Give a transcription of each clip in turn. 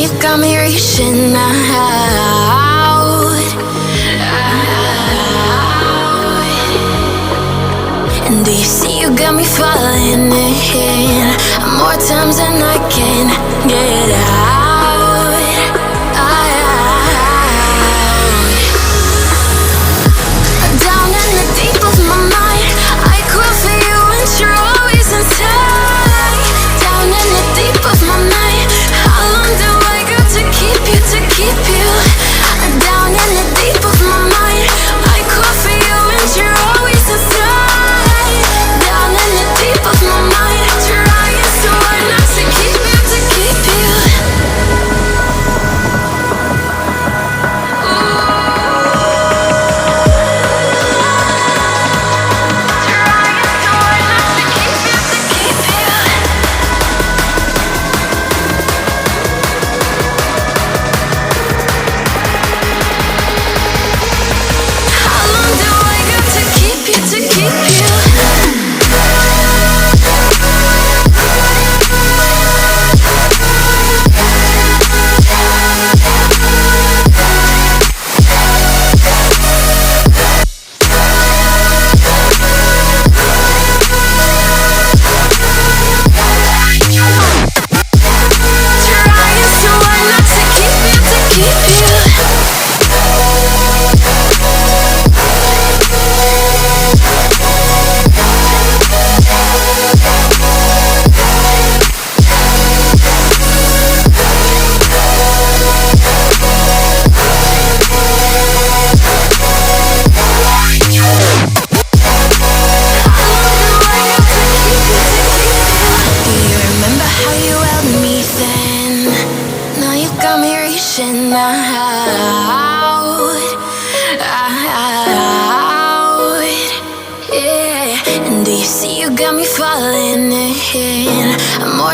you got me reaching out. And do you see you got me falling in more times than I can get out. Down in the deep of my mind, I crawl for you and you're always inside. Down in the deep of my mind, how long do I got to keep you, to keep you? Down in the deep of my mind, I crawl for you and you're always inside. Down in the deep of my mind, trying so hard not to keep you, to keep you.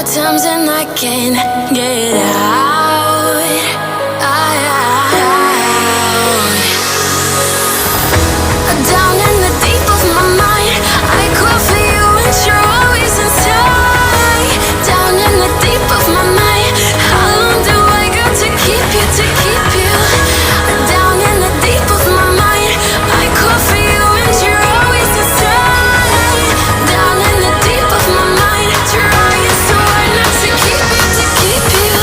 Times and I can't get out. Down in the deep of my mind, I crawl for you and you're always inside. Down in the deep of my mind, how long do I got to keep you, to keep you? Down in the deep of my mind, I crawl for you and you're always inside. Down in the deep of my mind, trying so hard not to keep you, to keep you.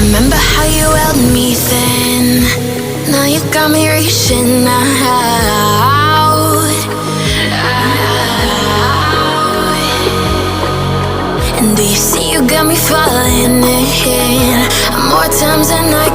Remember how you held me then? Now you got me reaching out. And do you see you got got me falling in more times than I